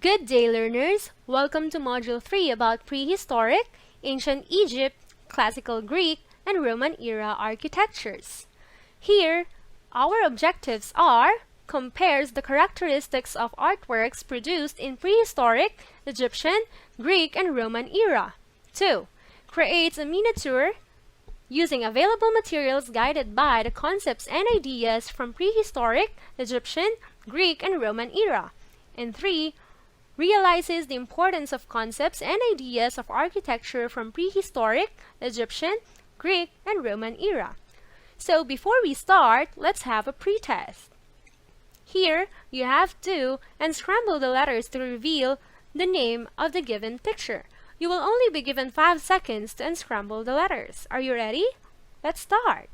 Good day, learners! Welcome to Module 3 about prehistoric, ancient Egypt, classical Greek, and Roman era architectures. Here, our objectives are: compares the characteristics of artworks produced in prehistoric, Egyptian, Greek, and Roman era. 2. Creates a miniature using available materials guided by the concepts and ideas from prehistoric, Egyptian, Greek, and Roman era. And 3. Realizes the importance of concepts and ideas of architecture from prehistoric, Egyptian, Greek, and Roman era. So before we start, let's have a pretest. Here, you have to unscramble the letters to reveal the name of the given picture. You will only be given 5 seconds to unscramble the letters. Are you ready? Let's start.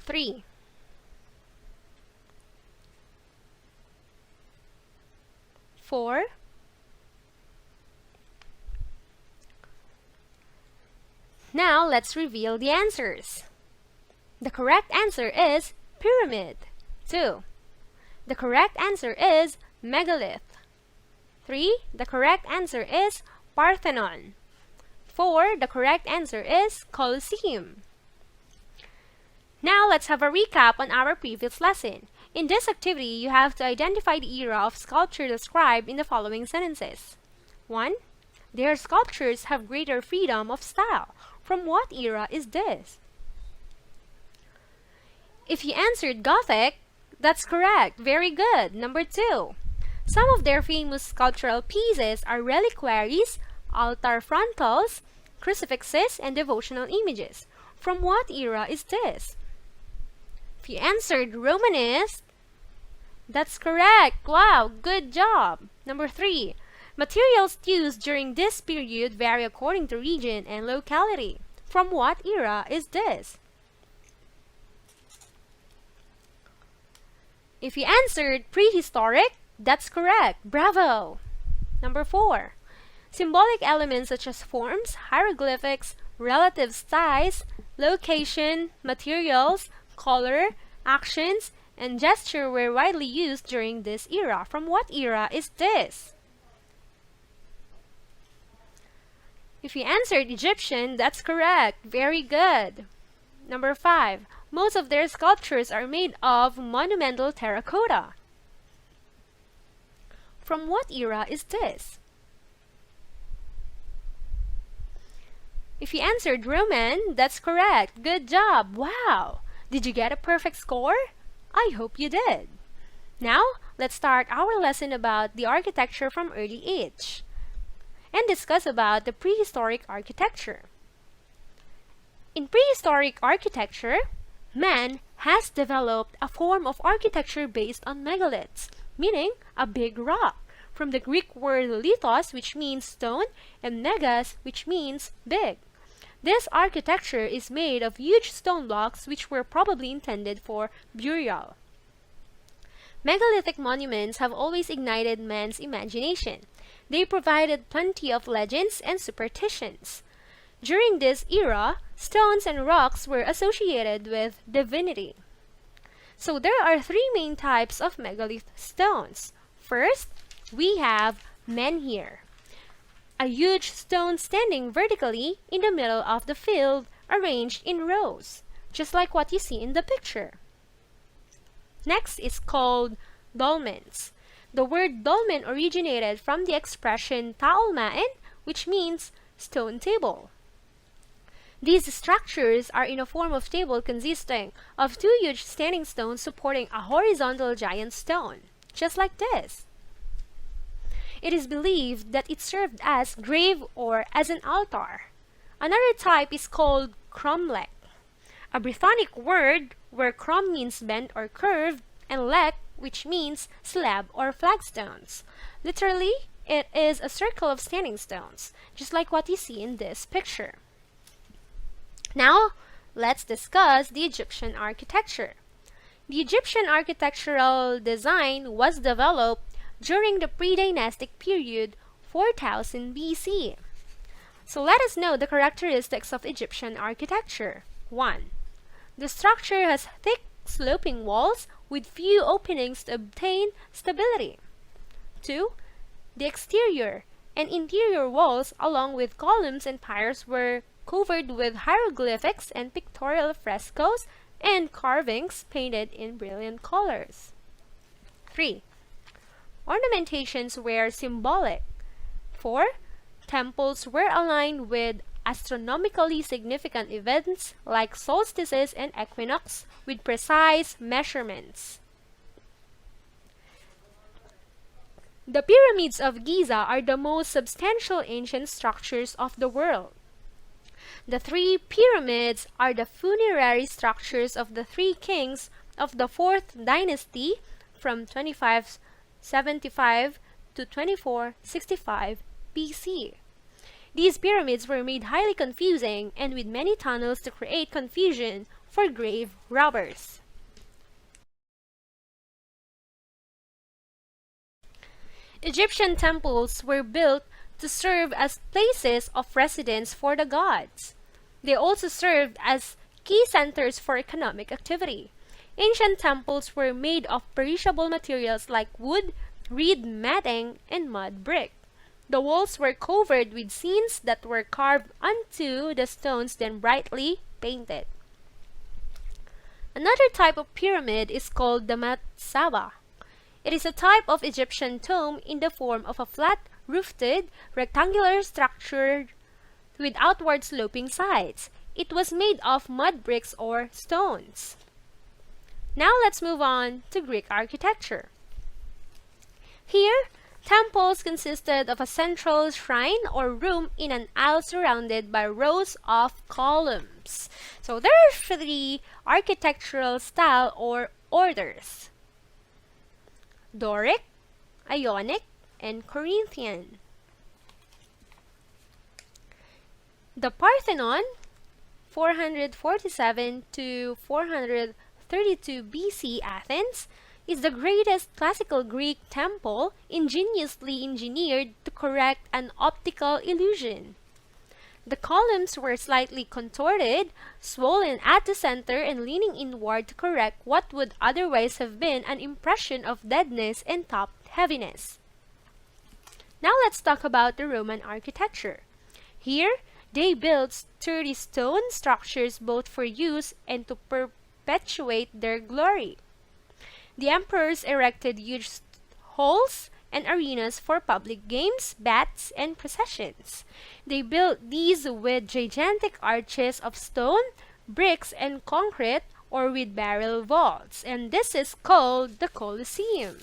3, 4, 'Now let's reveal the answers. The correct answer is pyramid. 2. The correct answer is megalith. 3. The correct answer is Parthenon. 4. The correct answer is Colosseum. Now let's have a recap on our previous lesson. In this activity, you have to identify the era of sculpture described in the following sentences. 1. Their sculptures have greater freedom of style. From what era is this? If you answered Gothic, that's correct. Very good. Number 2. Some of their famous sculptural pieces are reliquaries, altar frontals, crucifixes, and devotional images. From what era is this? If you answered Romanist, that's correct. Wow, good job. Number 3. Materials used during this period vary according to region and locality. From what era is this? If you answered prehistoric, that's correct. Bravo! Number 4. Symbolic elements such as forms, hieroglyphics, relative size, location, materials, color, actions, and gesture were widely used during this era. From what era is this? If you answered Egyptian, that's correct. Very good. Number 5. Most of their sculptures are made of monumental terracotta. From what era is this? If you answered Roman, that's correct. Good job. Wow! Did you get a perfect score? I hope you did. Now, let's start our lesson about the architecture from early age and discuss about the prehistoric architecture. In prehistoric architecture, man has developed a form of architecture based on megaliths, meaning a big rock, from the Greek word lithos, which means stone, and megas, which means big. This architecture is made of huge stone blocks which were probably intended for burial. Megalithic monuments have always ignited man's imagination. They provided plenty of legends and superstitions. During this era, stones and rocks were associated with divinity. So there are 3 main types of megalith stones. First, we have menhir, a huge stone standing vertically in the middle of the field, arranged in rows, just like what you see in the picture. Next is called dolmens. The word dolmen originated from the expression taolmaen, which means stone table. These structures are in a form of table consisting of 2 huge standing stones supporting a horizontal giant stone, just like this. It is believed that it served as grave or as an altar. Another type is called cromlech, a Brythonic word where crom means bent or curved, and lech, which means slab or flagstones. Literally, it is a circle of standing stones, just like what you see in this picture. Now, let's discuss the Egyptian architecture. The Egyptian architectural design was developed during the pre-dynastic period 4000 BC. So let us know the characteristics of Egyptian architecture. 1. The structure has thick, sloping walls with few openings to obtain stability. 2. The exterior and interior walls, along with columns and piers, were covered with hieroglyphics and pictorial frescoes and carvings painted in brilliant colors. 3. Ornamentations were symbolic. 4. Temples were aligned with astronomically significant events like solstices and equinox with precise measurements. The pyramids of Giza are the most substantial ancient structures of the world. The 3 pyramids are the funerary structures of the 3 kings of the 4th dynasty from 2575 to 2465 BC. These pyramids were made highly confusing and with many tunnels to create confusion for grave robbers. Egyptian temples were built to serve as places of residence for the gods. They also served as key centers for economic activity. Ancient temples were made of perishable materials like wood, reed matting, and mud brick. The walls were covered with scenes that were carved onto the stones, then brightly painted. Another type of pyramid is called the matsaba. It is a type of Egyptian tomb in the form of a flat-roofed, rectangular structure with outward sloping sides. It was made of mud bricks or stones. Now let's move on to Greek architecture. Here, temples consisted of a central shrine or room in an aisle surrounded by rows of columns. So there are 3 architectural style or orders: Doric, Ionic, and Corinthian. The Parthenon, 447 to 432 BC Athens, is the greatest classical Greek temple ingeniously engineered to correct an optical illusion. The columns were slightly contorted, swollen at the center and leaning inward to correct what would otherwise have been an impression of deadness and top-heaviness. Now let's talk about the Roman architecture. Here, they built sturdy stone structures both for use and to perpetuate their glory. The emperors erected huge halls and arenas for public games, baths, and processions. They built these with gigantic arches of stone, bricks, and concrete, or with barrel vaults, and this is called the Colosseum.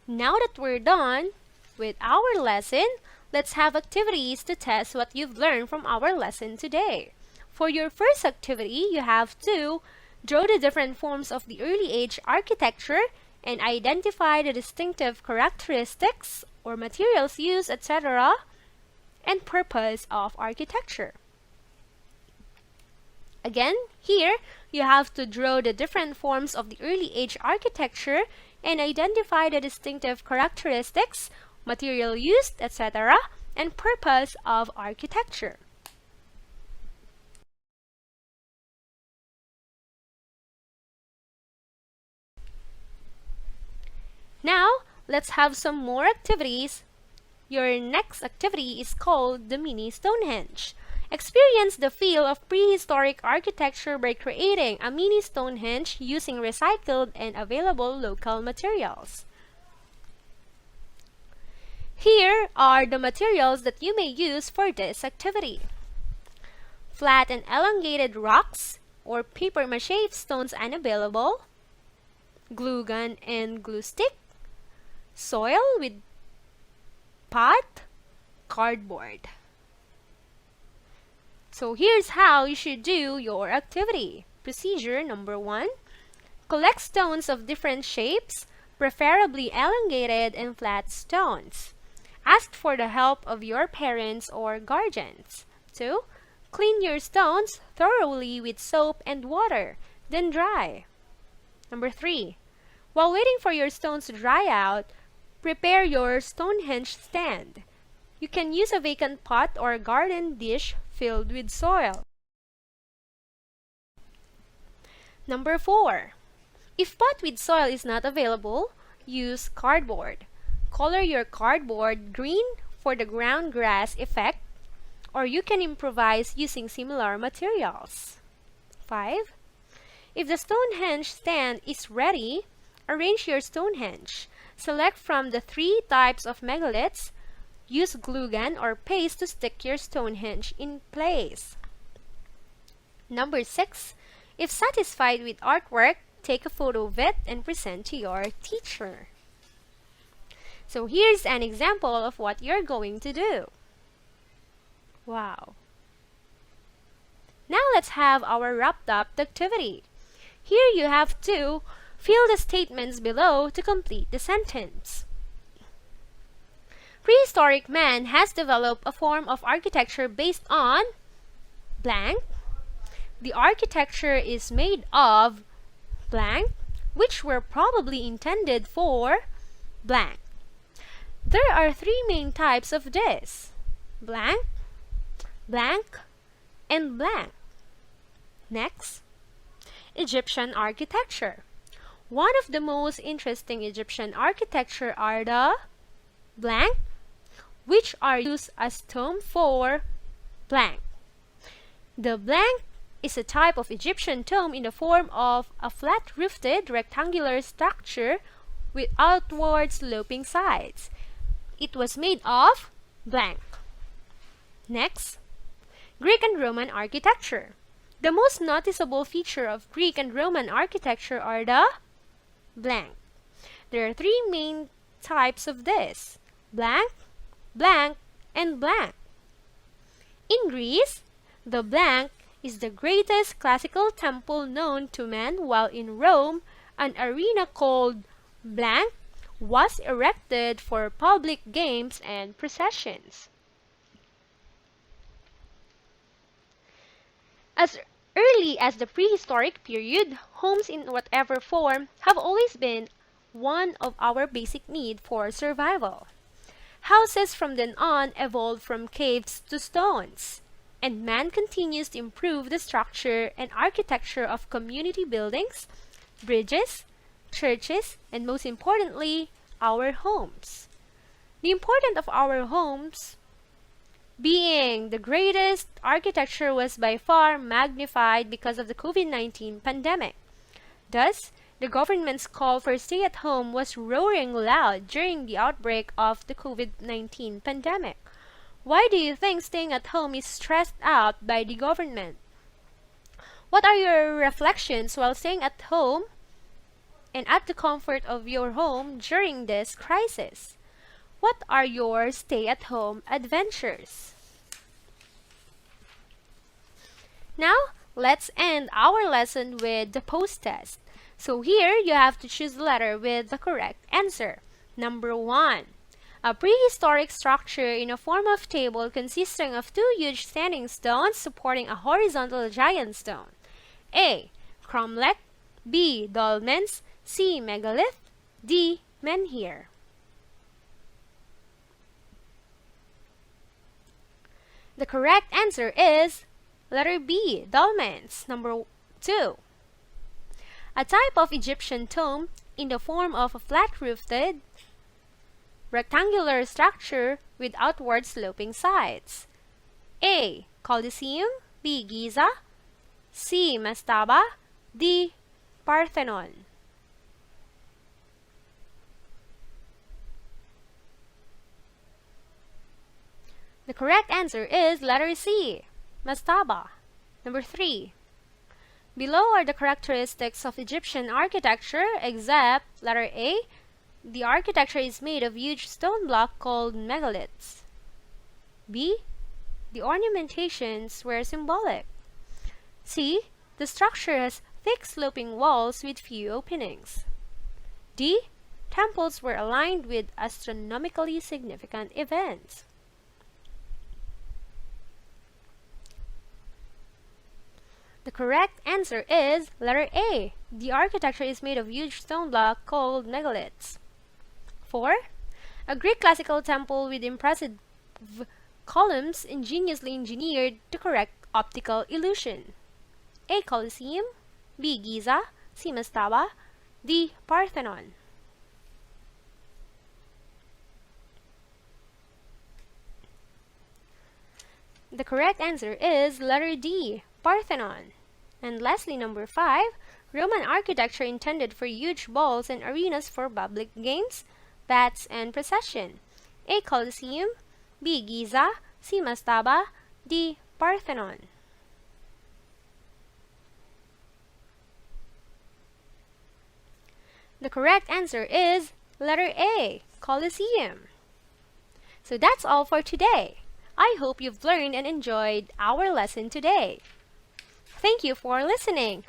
Now that we're done with our lesson, let's have activities to test what you've learned from our lesson today. For your first activity, you have to draw the different forms of the early age architecture and identify the distinctive characteristics or materials used, etc., and purpose of architecture. Again, here, you have to draw the different forms of the early age architecture and identify the distinctive characteristics, material used, etc., and purpose of architecture. Now, let's have some more activities. Your next activity is called the Mini Stonehenge. Experience the feel of prehistoric architecture by creating a mini Stonehenge using recycled and available local materials. Here are the materials that you may use for this activity. Flat and elongated rocks or papier-mâché stones unavailable, glue gun and glue stick, soil with pot, cardboard. So here's how you should do your activity. Procedure number 1. Collect stones of different shapes, preferably elongated and flat stones. Ask for the help of your parents or guardians. 2. Clean your stones thoroughly with soap and water, then dry. Number 3. While waiting for your stones to dry out, prepare your Stonehenge stand. You can use a vacant pot or garden dish filled with soil. Number 4. If pot with soil is not available, use cardboard. Color your cardboard green for the ground grass effect, or you can improvise using similar materials. 5. If the Stonehenge stand is ready, arrange your Stonehenge. Select from the 3 types of megaliths. Use glue gun or paste to stick your Stonehenge in place. Number 6. If satisfied with artwork, take a photo of it and present to your teacher. So here's an example of what you're going to do. Wow! Now let's have our wrapped up activity. Here you have to fill the statements below to complete the sentence. Prehistoric man has developed a form of architecture based on blank. The architecture is made of blank, which were probably intended for blank. There are 3 main types of this: blank, blank, and blank. Next, Egyptian architecture. One of the most interesting Egyptian architecture are the blank, which are used as tomb for blank. The blank is a type of Egyptian tomb in the form of a flat-roofed rectangular structure with outward sloping sides. It was made of blank. Next, Greek and Roman architecture. The most noticeable feature of Greek and Roman architecture are the blank. There are 3 main types of this: blank, blank, and blank. In Greece, the blank is the greatest classical temple known to man, while in Rome, an arena called blank was erected for public games and processions. As early as the prehistoric period, homes in whatever form have always been one of our basic needs for survival. Houses from then on evolved from caves to stones, and man continues to improve the structure and architecture of community buildings, bridges, churches, and most importantly, our homes. The importance of our homes being the greatest architecture was by far magnified because of the COVID-19 pandemic. Thus, the government's call for stay-at-home was roaring loud during the outbreak of the COVID-19 pandemic. Why do you think staying at home is stressed out by the government? What are your reflections while staying at home and at the comfort of your home during this crisis? What are your stay-at-home adventures? Now, let's end our lesson with the post-test. So here, you have to choose the letter with the correct answer. Number 1. A prehistoric structure in a form of table consisting of 2 huge standing stones supporting a horizontal giant stone. A. Cromlech. B. Dolmens. C. Megalith. D. Menhir. The correct answer is letter B. Dolmens. Number 2. A type of Egyptian tomb in the form of a flat-roofed rectangular structure with outward sloping sides. A. Colosseum. B. Giza. C. Mastaba. D. Parthenon. The correct answer is letter C. Mastaba. Number 3. Below are the characteristics of Egyptian architecture except letter A. The architecture is made of huge stone blocks called megaliths. B. The ornamentations were symbolic. C. The structure has thick sloping walls with few openings. D. Temples were aligned with astronomically significant events. The correct answer is letter A. The architecture is made of huge stone blocks called megaliths. 4. A Greek classical temple with impressive columns ingeniously engineered to correct optical illusion? A. Colosseum, B. Giza, C. Mastaba, D. Parthenon. The correct answer is letter D, Parthenon. And lastly, number 5, Roman architecture intended for huge balls and arenas for public games, baths, and procession. A. Colosseum, B. Giza, C. Mastaba, D. Parthenon. The correct answer is letter A, Colosseum. So that's all for today. I hope you've learned and enjoyed our lesson today. Thank you for listening.